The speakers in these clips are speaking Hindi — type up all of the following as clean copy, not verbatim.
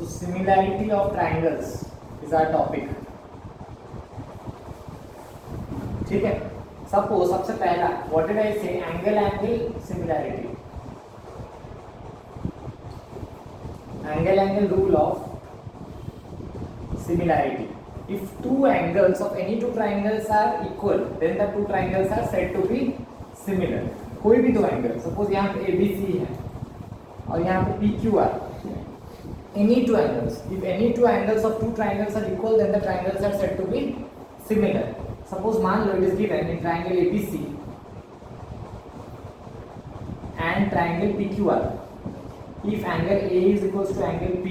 So similarity of triangles is our topic. ठीक है. सपोज सबसे पहला व्हाट डिड आई से, angle similarity. Angle rule of similarity. If two angles of any two triangles are equal, then the two triangles are said to be similar. कोई भी दो एंगल, सपोज यहाँ पे ABC है और यहाँ पे PQR. Any two angles. If any two angles of two triangles are equal, then the triangles are said to be similar. Suppose मान लो it is given in triangle ABC and triangle PQR. If angle A is equals to angle P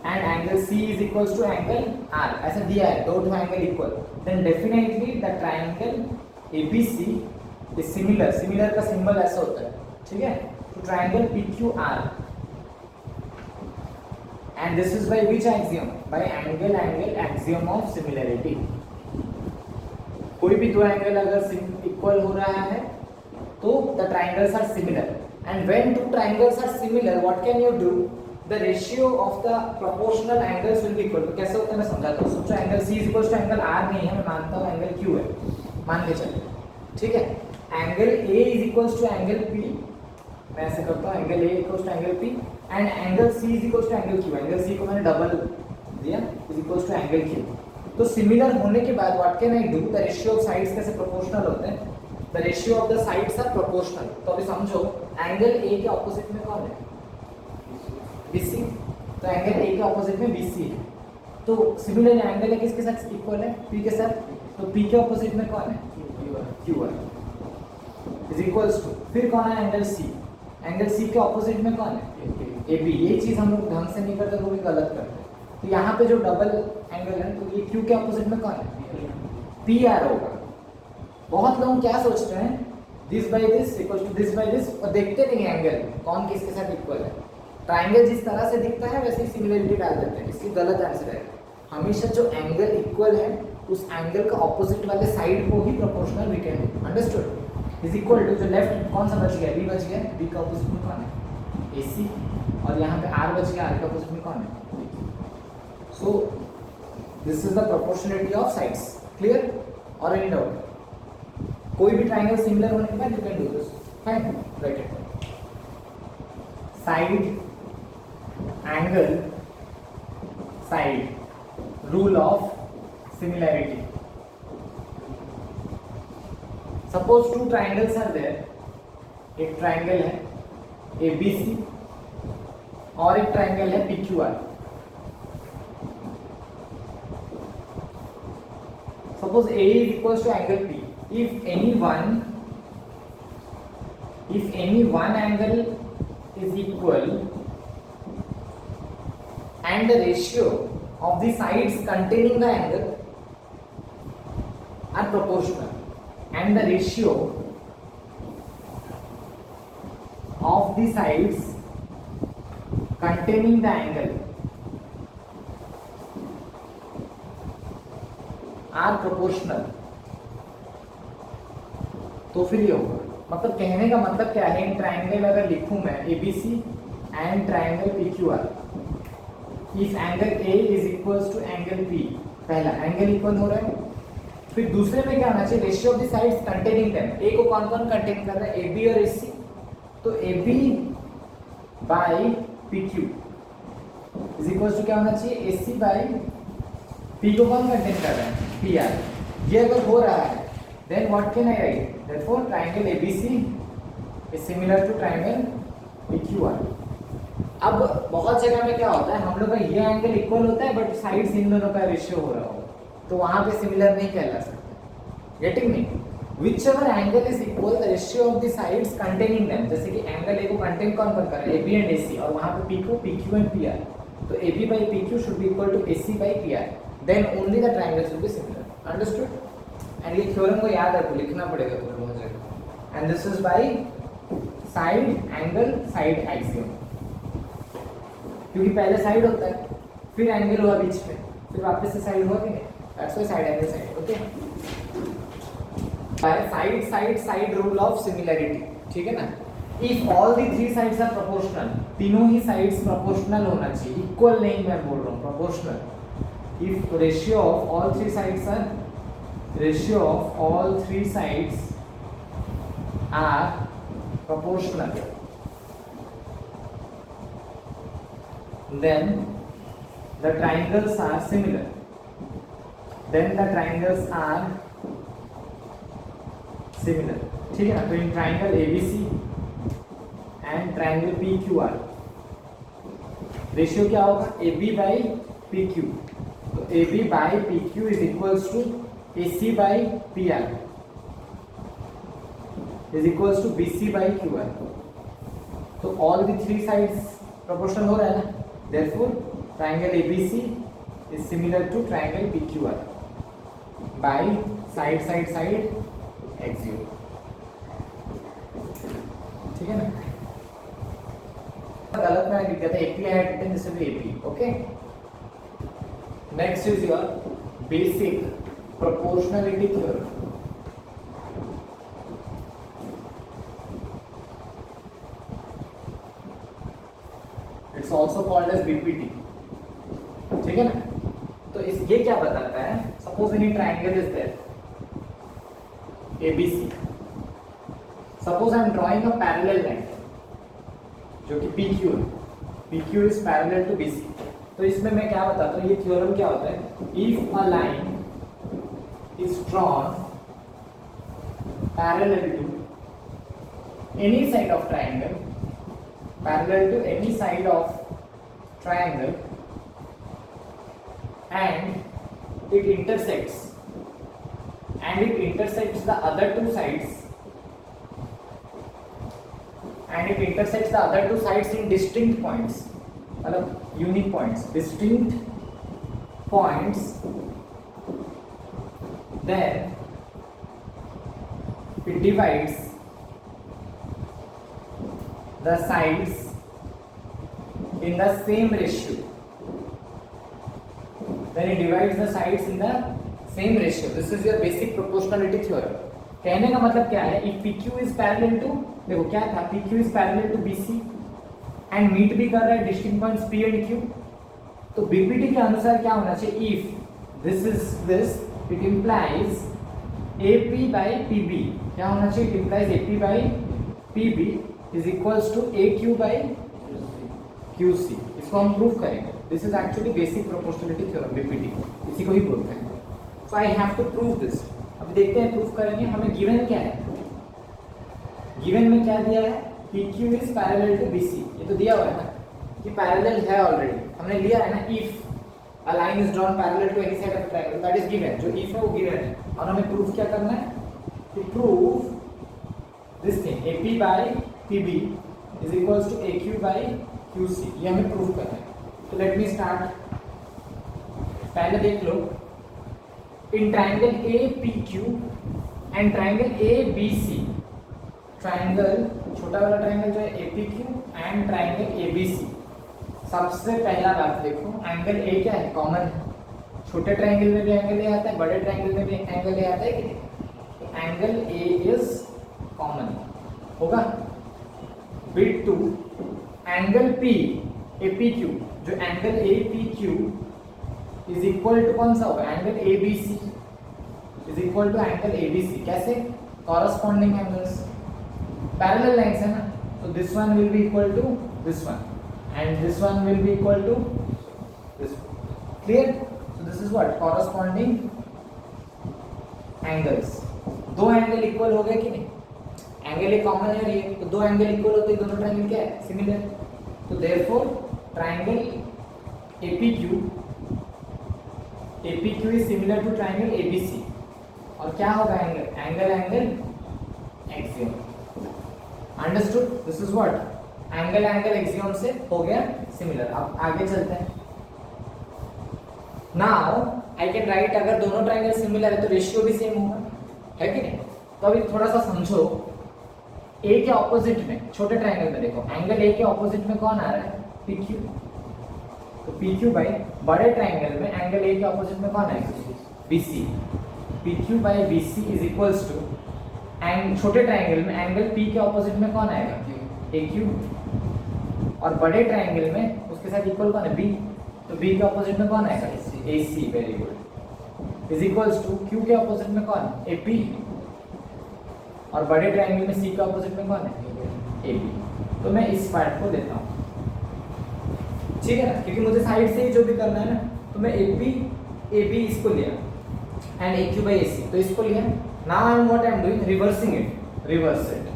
and angle C is equals to angle R, ऐसा दिया है, दो angle equal, then definitely the triangle ABC is similar. Similar का सिंबल ऐसा होता है, ठीक है. तो triangle PQR, and this is by which axiom? By angle axiom of similarity. कोई भी दो एंगल अगर इक्वल हो रहा है तो the triangles are similar. And when two triangles are similar, what can you do? The ratio of the proportional angles will be equal. तो कैसे होता है मैं समझाता हूँ. सोचो angle C is equals to angle R नहीं है, मैं मानता हूँ एंगल Q है, मान के चलिए, ठीक है. Angle A is equals to angle P, मैं ऐसे करता हूँ, angle A equals to angle P and angle C is equals to angle Q. Angle C को मैंने डबल दिया, is equals to angle Q. तो सिमिलर होने के बाद what can I do? The ratio of sides कैसे प्रोपोर्शनल होते हैं? The ratio of the sides are proportional. तो अभी समझो एंगल A के ऑपोजिट में कौन है? BC. तो एंगल A के ऑपोजिट में BC है. तो सिमिलर एंगल है किसके साथ इक्वल है? P के साथ. तो P के ऑपोजिट में कौन है? QR इज इक्वल्स टू, फिर कौन है? Angle C. एंगल C के ऑपोजिट में कौन है? AB. ये चीज हम लोग ढंग से नहीं करते, वो भी गलत करते हैं. तो यहाँ पे जो डबल एंगल है, तो ये Q के ऑपोजिट में कौन है? PR होगा. बहुत लोग क्या सोचते हैं, this by this equals to this by this, और देखते नहीं एंगल कौन किसके साथ इक्वल है. ट्राइंगल जिस तरह से दिखता है वैसे ही सिमिलरिटी डाल देते हैं. इसकी गलत आंसर है. हमेशा जो एंगल इक्वल है उस एंगल का ऑपोजिट वाले साइड को ही proportional we can do. Understood? Is equal to, जो लेफ्ट कौन सा बच गया? B बच गया. B का ऑपोजिट में कौन है? AC. और यहाँ पे R बच गया. R का ऑपोजिट में कौन है? So this is the proportionality of sides. Clear और एनी डाउट? कोई भी ट्राइंगल सिमिलर होने के बाद you can do this. Fine, right it. Side angle side rule of similarity. Suppose two triangles are there. एक ट्राइंगल है ABC और एक ट्राइंगल है PQR. Suppose A is equals to angle P. If any one angle is equal and the ratio of the sides containing the angle are proportional, and the ratio of the sides containing the angle are proportional, तो फिर ये होगा. मतलब कहने का मतलब क्या है, इन ट्राइंगल अगर लिखूं मैं ABC and triangle PQR, if angle A is equals to angle P, पहला एंगल इक्वल हो रहा है. फिर दूसरे में क्या होना चाहिए? Ratio of the sides containing them. A को कौन कौन कंटेन कर रहा है? AB और AC. तो AB by PQ is equals to क्या होना चाहिए? AC बाय P को कौन कंटेन कर रहा है? PR. ये अगर हो रहा है then what can I write? Therefore triangle ABC is similar to triangle PQR. अब बहुत जगह में क्या होता है, हम लोग का ये एंगल इक्वल होता है बट साइड्स इन दोनों का रेशियो हो रहा हो, तो वहां पे सिमिलर नहीं कहला सकते. Getting me? whichever angle is equal, the ratio of the sides containing them. जैसे कि एंगल A को कंटेन कौन कर रहा है? AB एंड AC, और वहां पे P को PQ एंड PR. तो AB by PQ should be equal to AC by PR. Then only the triangles will be similar. Understood? And ये थ्योरम को याद रखो, लिखना पड़ेगा तुम्हें बहुत जगह. And this is by side angle side axiom. क्योंकि पहले साइड होता है, फिर एंगल हुआ बीच में, फिर वापस से साइड हुआ कि नहीं? That's why side angle side. Okay? Side side side rule of similarity. ठीक है ना? If all the three sides are proportional, तीनों ही साइड्स प्रोपोर्शनल होना चाहिए, इक्वल नहीं मैं बोल रहा हूँ, proportional. If ratio of all three sides are proportional, then the triangles are similar. ठीक है ना? तो in triangle ABC and triangle PQR ratio क्या होगा? AB by PQ। तो AB by PQ is equals to AC by PR is equals to BC by QR। तो all the three sides proportional हो रहा है ना, therefore triangle ABC is similar to triangle PQR by side axiom। ठीक है ना? गलत मैंने लिख दिया था, AP ऐड करते हैं, this will be AP। Okay, next is your basic proportionality theorem. It's also called as BPT। ठीक है ना? तो इस ये क्या बताता है? Suppose any triangle is there ABC, suppose I am drawing a parallel line जो कि PQ है, PQ is parallel to BC। तो इसमें मैं क्या बताता हूँ, ये थ्योरम क्या होता है? If a line is drawn parallel to any side of triangle, parallel to any side of triangle and it intersects the other two sides in distinct points, मतलब unique points, distinct points, then it divides the sides in the same ratio, then it divides the sides in the same ratio। This is your basic proportionality theorem। कहने का मतलब क्या है? if PQ is parallel to, देखो क्या था, PQ is parallel to BC and meet भी कर रहा है distinct points P and Q, तो BPT के अनुसार क्या होना चाहिए? if this is this, it implies AP by PB। क्या होना चाहिए? it implies AP by PB is equals to AQ by QC। इसको हम प्रूव करेंगे। This is actually basic proportionality theorem, BPT इसी को ही बोलते हैं। So I have to prove this. अब देखते हैं प्रूव करेंगे। हमें गिवन क्या है? गिवन में क्या दिया है? PQ is parallel to BC। ये तो दिया हुआ है ना कि पैरेलल है ऑलरेडी, हमने लिया है ना। If a line is drawn parallel to any side of triangle, that is given. जो इफ है वो गिवन है और हमें प्रूव क्या करना है? To prove this thing AP by PB is equals to AQ by QC। ये हमें प्रूव करना है। तो लेट मी स्टार्ट। पहले देख लो, in triangle APQ and triangle ABC, triangle छोटा वाला ट्राइंगल जो है APQ एंड ट्राइंगल ABC, सबसे पहला बात देखो, एंगल A क्या है? कॉमन है। छोटे ट्राइंगल में भी एंगल A आता है, बड़े ट्राइंगल में भी एंगल A आता है कि नहीं? तो एंगल A इज कॉमन होगा। बिट 2, एंगल P APQ, जो angle APQ is equal to कौन सा होगा? Angle ABC is equal to angle ABC। कैसे? कॉरस्पॉन्डिंग एंगल्स, पैरेलल लाइंस है ना, तो this one will be equal to this one and this one will be equal to this. Clear? So this is what? Corresponding angles. दो एंगल इक्वल हो गए कि नहीं? एंगल ए कॉमन है ये, तो दो एंगल इक्वल होते हैं, दोनों ट्रायंगल क्या है? सिमिलर। तो therefore triangle APQ is similar to triangle ABC। और क्या होगा angle? Angle axiom. Understood? This is what? Angle axiom से हो गया सिमिलर। अब आगे चलते हैं। नाउ आई कैन राइट, अगर दोनों ट्रायंगल सिमिलर है तो रेशियो भी सेम होगा, है कि नहीं? तो अभी थोड़ा सा समझो। A के ऑपोजिट में, छोटे ट्रायंगल में देखो, एंगल A के ऑपोजिट में कौन आ रहा है? PQ। तो PQ बाई बड़े ट्रायंगल में एंगल A के ऑपोजिट में कौन आएगा? BC। PQ by BC is equals to, and छोटे ट्रायंगल में एंगल P के ऑपोजिट में कौन आएगा? ए क्यू, और बड़े ट्राइंगल में उसके साथ इक्वल कौन है, बी, तो बी के ऑपोजिट में कौन आएगा, A C, very good, is equals to Q के ऑपोजिट में कौन, ए पी, और बड़े ट्राइंगल में सी के ऑपोजिट में कौन है, ए बी। तो मैं इस पार्ट को लेता हूँ, ठीक है ना, क्योंकि मुझे साइड से ही जो भी करना है ना, तो मैं ए बी इसको लिया एंड ए क्यू बाई ए सी, तो इसको लिया। Now I am what I am doing, reversing it, reverse it.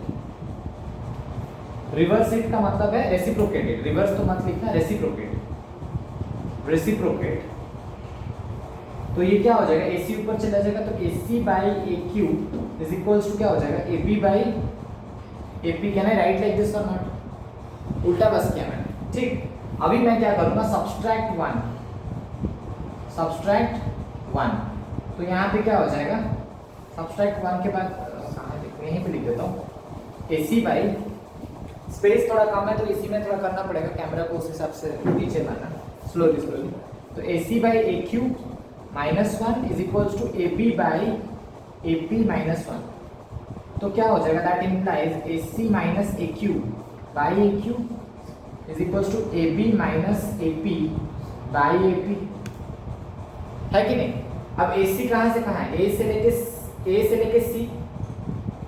Reverse it का मतलब है रेसिप्रोकेटेड, रिवर्स तो मत लिखना, रेसिप्रोकेट, रेसिप्रोकेट। तो ये क्या हो जाएगा, AC ऊपर चला जाएगा, तो AC by A Q is equals to क्या हो जाएगा, A B by A P. Can I write like this और नॉट, उल्टा बस किया मैंने, ठीक। अभी मैं क्या करूंगा, सब्सट्रैक्ट वन, तो यहाँ पे क्या हो जाएगा, सब्सट्रैक्ट वन के बाद कहाँ देखो, यहीं पे लिख देता हूँ, AC बाई, स्पेस थोड़ा कम है तो इसी में थोड़ा करना पड़ेगा, कैमरा को उस हिसाब से नीचे लाना, स्लोली स्लोली। तो AC by A Q minus one is equals to A B by A P minus one. तो क्या हो जाएगा, that implies A C minus A Q by A Q is equals to A B minus A P by A P, है कि नहीं। अब ए सी कहाँ से कहाँ है, ए से लेके सी,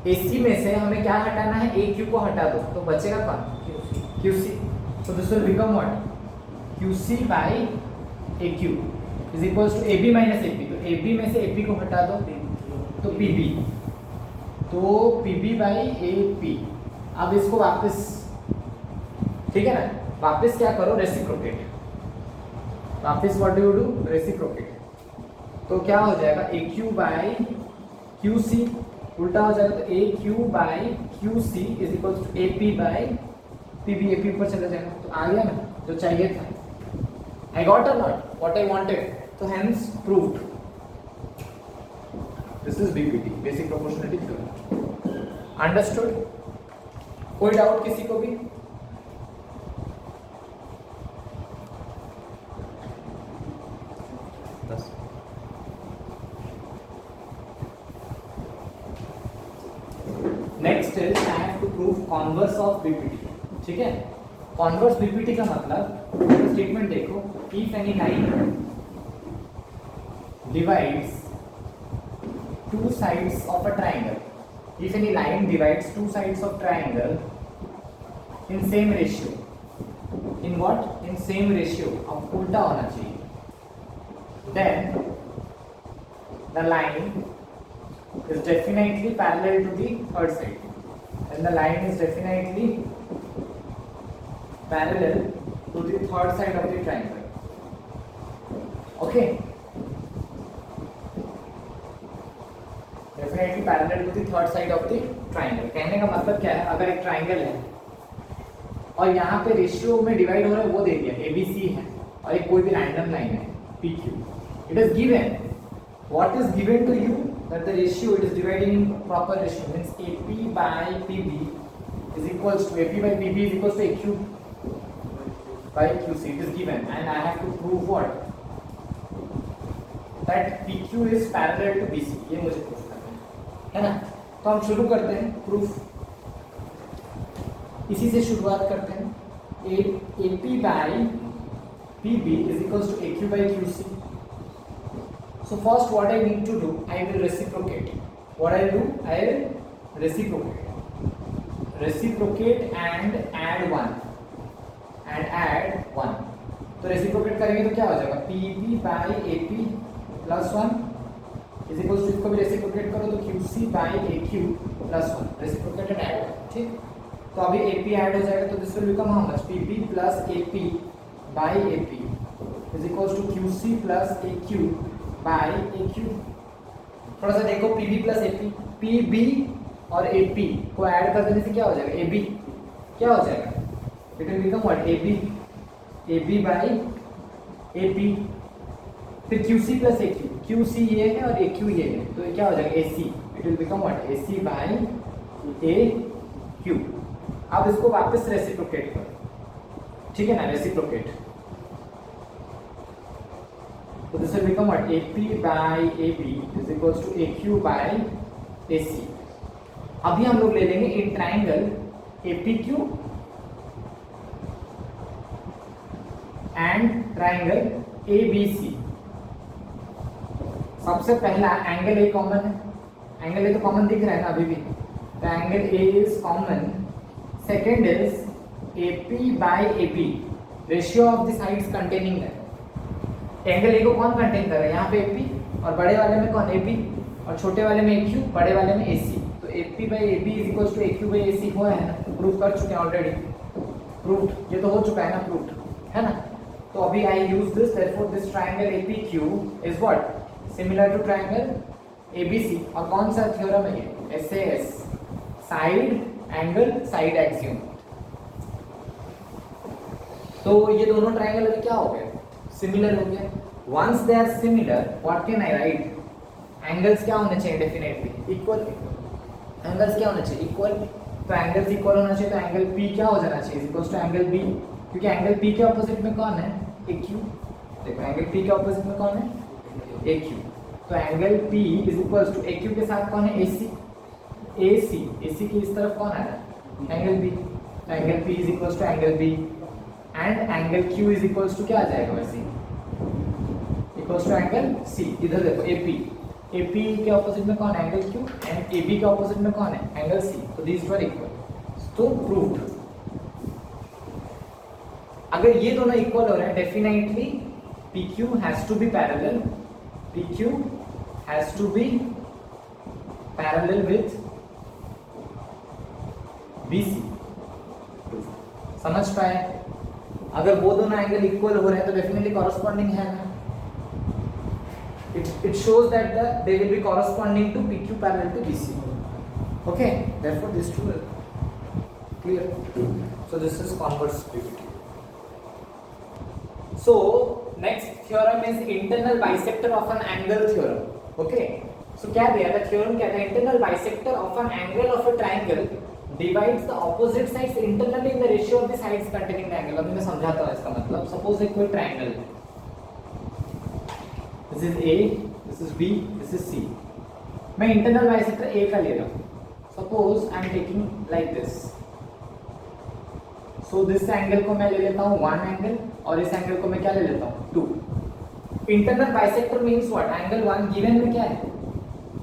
ए सी में से हमें क्या हटाना है, ए क्यू को हटा दो, तो बचेगा कौन, क्यू सी। तो this will become what, Q C by A Q is equals to A B minus A P, तो ए बी में से ए पी को हटा दो तो पी बी, तो P B by A P. अब इसको वापस, ठीक है ना, वापस क्या करो, रेसिप्रोकेट, वापस what do you do, reciprocate. तो क्या हो जाएगा, A Q by Q C, उल्टा हो जाएगा, तो A Q by Q C is equals to A P by P B, A P ऊपर चला जाएगा, तो आ गया ना जो चाहिए था। I got or not what I wanted, so hence proved. This is BPT, basic proportionality theorem. Understood? कोई डाउट किसी को भी? बस। Next is I have to prove converse of BPT, ठीक है? कॉन्वर्स बीपीटी का मतलब, स्टेटमेंट देखो, if any line divides two sides of a triangle, if any line divides two sides of triangle in same ratio, in what, in same ratio, अब उल्टा होना चाहिए, then the line is definitely parallel to the third side, and the line is definitely parallel to the third side of the triangle. Okay, definitely parallel to the third side of the triangle. कहने का मतलब क्या है, अगर एक ट्राइंगल है और यहाँ पे रेशियो में डिवाइड हो रहा है, वो दे दिया ABC है, और एक कोई भी रैंडम लाइन है PQ, it is given, what is given to you, that the ratio it is dividing in proper ratio, means AP by PB is equals to, AP by PB is equals to AQ by QC, it is given, and I have to prove what, that PQ is parallel to BC, ये मुझे प्रूफ करना है ना। तो हम शुरू करते हैं प्रूफ, इसी से शुरुआत करते हैं, AP by PB is equals to AQ by QC. So first what I need to do, I will reciprocate. What I do, I will reciprocate and add 1. And add 1. तो रेसिप्रोकेट करेंगे तो क्या हो जाएगा, PB by AP plus 1 is equals to, इसको भी रेसिप्रोकेट करो तो QC by AQ plus 1, reciprocate and add, ठीक। तो अभी AP ऐड हो जाएगा, तो this will become how much, PB plus AP by AP is equals to QC plus AQ by AQ। थोड़ा सा देखो, PB प्लस AP, PB और AP को ऐड कर देने से क्या हो जाएगा, AB क्या हो जाएगा, it will become what, AB by AP, फिर QC plus AQ, QC ये है और AQ ये है, तो ये क्या हो जाएगा, AC, it will become what, AC by AQ। अब इसको वापस रेसिप्रोकेट करो, ठीक है ना, रेसिप्रोकेट, तो this will become what, AP by AB is equals to AQ by AC। अभी हम लोग ले लेंगे in triangle APQ and triangle ABC। सबसे पहला एंगल ए कॉमन है, एंगल ए तो कॉमन दिख रहा है ना अभी भी, तो angle A is common. Second is AP by AB, ratio of the sides containing that. Angle A को कौन कंटेन कर रहा है, यहाँ पे AP, और बड़े वाले में कौन AP, और छोटे वाले में AQ, बड़े वाले में AC। तो AP by AB is equal to AQ by AC हुआ है ना, प्रूफ कर चुके हैं ऑलरेडी, प्रूफ ये तो हो चुका है ना, प्रूफ है ना। तो अभी I use this, therefore this triangle APQ is what, similar to triangle ABC। और कौन सा थ्योरम है ये, SAS, side angle side axiom. तो ये दोनों ट्रायंगल अभी क्या हो गए, सिमिलर हो गया। Once they are similar, what can I write, angles क्या होने चाहिए, डेफिनेटली इक्वल। एंगल्स क्या होने चाहिए, इक्वल। तो एंगल्स इक्वल होना चाहिए, तो एंगल P क्या हो जाना चाहिए, इक्वल्स टू एंगल B, क्योंकि एंगल P के ऑपोजिट में कौन है, AQ। देखो एंगल P के ऑपोजिट में कौन है, AQ। तो angle P is equals to AQ के साथ कौन है, AC। AC की इस तरफ कौन आ रहा है, एंगल B। तो angle P is equals to angle B and angle Q is equals to क्या आ जाएगा वैसे, इक्वल्स टू एंगल C। इधर देखो AP के ऑपोजिट में कौन है, एंगल Q, एंड AB के ऑपोजिट में कौन है, एंगल C। तो दीज वर इक्वल, तो प्रूव्ड। अगर ये दोनों इक्वल हो रहे हैं, definitely PQ has to be parallel, PQ has to be parallel with BC। समझ पाए, अगर वो दोनों एंगल इक्वल हो रहे हैं तो डेफिनेटली कॉरेस्पॉन्डिंग है ना। it shows that they will be corresponding to PQ parallel to BC. Okay, therefore these two are clear. So this is converse PPT. So next theorem is internal bisector of an angle theorem. Okay, so क्या दिया था, theorem क्या था, internal bisector of an angle of a triangle divides the opposite sides internally in the ratio of the sides containing the angle। अभी मैं समझाता हूँ इसका मतलब। सपोज एक कोई ट्रायंगल है, this is A, this is B, this is C। मैं इंटरनल बाइसेक्टर A का ले रहा हूँ। Suppose I am taking like this, so this angle को मैं ले लेता हूँ 1 एंगल, और इस एंगल को मैं क्या ले लेता हूँ 2। Internal bisector means what, angle 1 given में क्या है,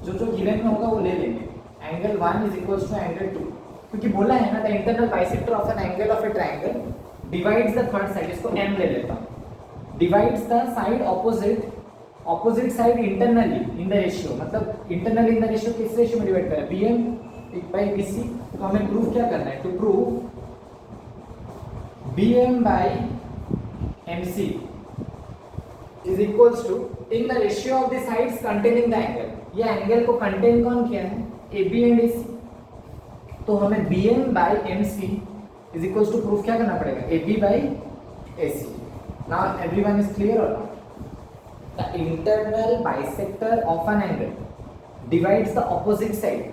जो गिवन में होगा वो ले लेंगे। Angle 1 is equals to angle 2, क्योंकि बोला है ना the internal bisector of an angle of a triangle divides the third side, इसको M ले लेता हूँ, divides the side opposite side internally in the ratio. मतलब इंटरनली इन द रेशियो किस रेशियो में डिवाइड करें, BM बाई BC। तो हमें प्रूव क्या करना है, to prove BM by MC is equals to in the ratio of the sides containing the angle. ये एंगल को कंटेन कौन किया है, AB एंड AC। तो हमें BM by MC is equals to proof क्या करना पड़ेगा, AB by AC। Now everyone is clear और not. The internal bisector of an angle divides the opposite side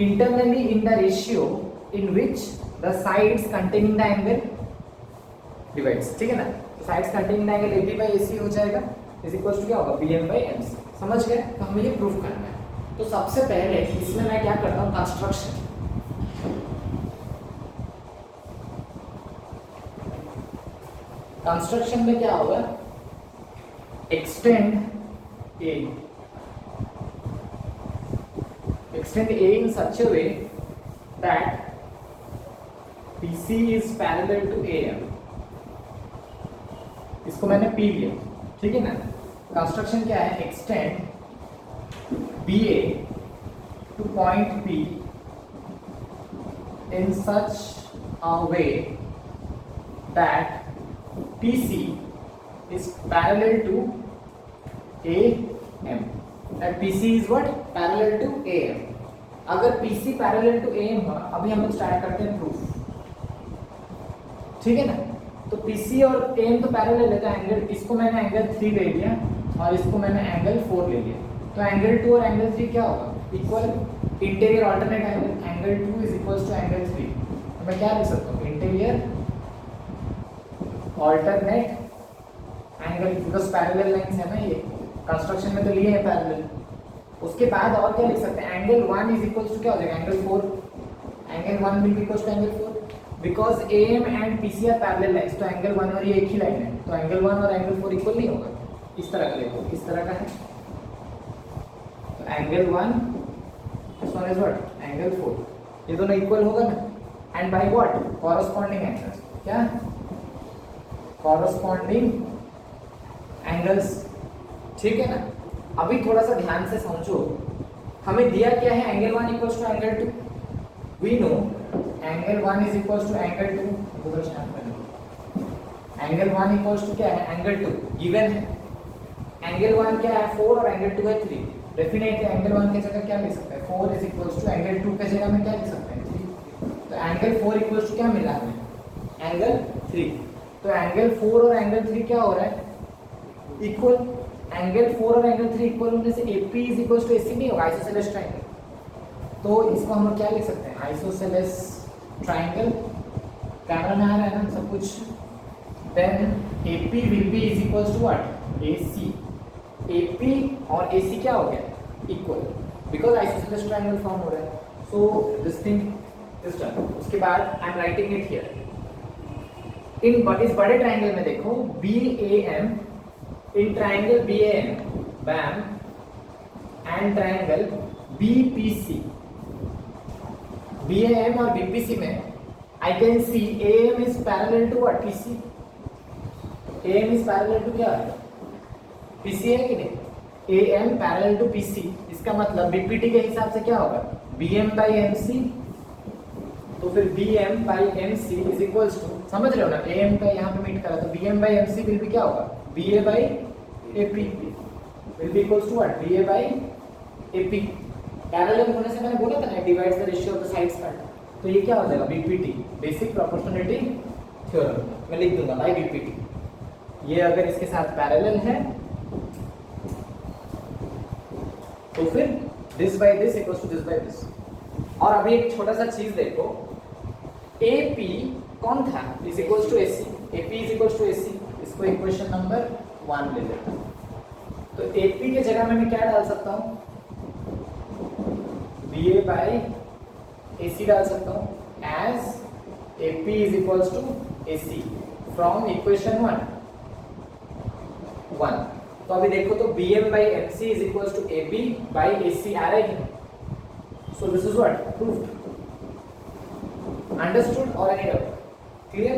internally in the ratio in which the sides containing the angle divides। ठीक है ना, sides containing the angle AB by AC हो जाएगा, इज इक्वल्स टू क्या होगा, BM by MC। समझ गए, तो हमें ये प्रूफ करना है। तो सबसे पहले इसमें मैं क्या करता हूँ, कंस्ट्रक्शन। कंस्ट्रक्शन में क्या होगा, extend A in such a way that PC is parallel to AM। इसको मैंने P लिया, ठीक है ना। कंस्ट्रक्शन क्या है, extend BA to point P in such a way that PC is parallel to AM, that PC is what, parallel to AM। अगर PC parallel to AM हुआ, अभी हम लोग स्टार्ट करते हैं प्रूफ, ठीक है ना। तो PC और AM तो पैरेलल है, तो एंगल, इसको मैंने एंगल 3 ले लिया और इसको मैंने एंगल 4 ले लिया, तो एंगल 2 और एंगल 3 क्या होगा, equal. Interior alternate angle 2 is equals to angle 3। तो मैं क्या लिख सकता हूँ, interior alternate angle, because parallel lines है ना, ये कंस्ट्रक्शन में तो लिए हैं पैरेलल। उसके बाद और क्या लिख सकते हैं, एंगल 1 इज इक्वल्स टू क्या हो जाएगा, angle 4। Angle 1 will be equals to angle 4। Because AM and PC are parallel lines, तो एंगल 1 और ये एक ही लाइन है, तो एंगल 1 और एंगल 4 इक्वल नहीं होगा। इस तरह का देखो, इस तरह का है, तो angle 1 this one is what, angle 4, ये दोनों इक्वल होगा ना। And by what, corresponding angles, क्या कॉरस्पॉन्डिंग एंगल्स, ठीक है ना। अभी थोड़ा सा ध्यान से समझो, हमें दिया क्या है, angle 1 equals to angle 2, we know angle 1 is equals to angle 2, angle 1 equals to क्या है, एंगल 2 गिवन है। एंगल 1 क्या है 4 और एंगल 2 है 3, डेफिनेटली एंगल 1 की जगह क्या लिख सकते हैं, 4 इज इक्वल्स टू एंगल 2 की जगह में क्या लिख सकते हैं, 3। तो एंगल 4 इक्वल्स टू क्या मिला हमें, एंगल 3। तो एंगल 4 और एंगल 3 क्या हो रहा है, इक्वल। एंगल 4 और एंगल 3 इक्वल होने से AP is equals to AC नहीं होगा, आइसोसेलेस ट्रायंगल। तो इसको हम लोग क्या लिख सकते हैं, आइसोसेलेस ट्रायंगल। कैमरा में आ रहा है ना सब कुछ। Then AP will be is equals to what, AC। AP और AC क्या हो गया, equal, because isosceles triangle form हो रहा है। So this thing is done. उसके बाद I am writing it here. इस बड़े ट्रायंगल में देखो BAM, in triangle BAM BAM and triangle BPC, BAM और BPC में I can see AM is parallel to what, PC। AM is parallel to क्या है, PC है कि नहीं, AM parallel to PC, इसका मतलब BPT के हिसाब से क्या होगा, BM by MC। तो फिर BM by MC is equals to, समझ रहे हो ना, AM का यहाँ पे मीट करा, तो BM by MC will be क्या होगा, BA by AP will be equals to what, BA by AP। Parallel होने से मैंने बोला था ना, divides the ratio of the sides part, तो ये क्या हो जाएगा, BPT, बेसिक प्रोपोर्शनलिटी थ्योरम, मैं लिख दूंगा भाई BPT। ये अगर इसके साथ पैरेलल है तो फिर this by this equals to this by this. और अभी एक छोटा सा चीज देखो, AP कौन था, is equals to AC, AP is equals to AC, इसको इक्वेशन नंबर 1 ले लेते हैं। तो AP के जगह में मैं क्या डाल सकता हूँ, BA by AC डाल सकता हूँ, as AP is equals to AC from equation 1। तो अभी देखो तो BM by MC is equals to AB by AC आ रहा है, so this is what proved, understood or any doubt, clear।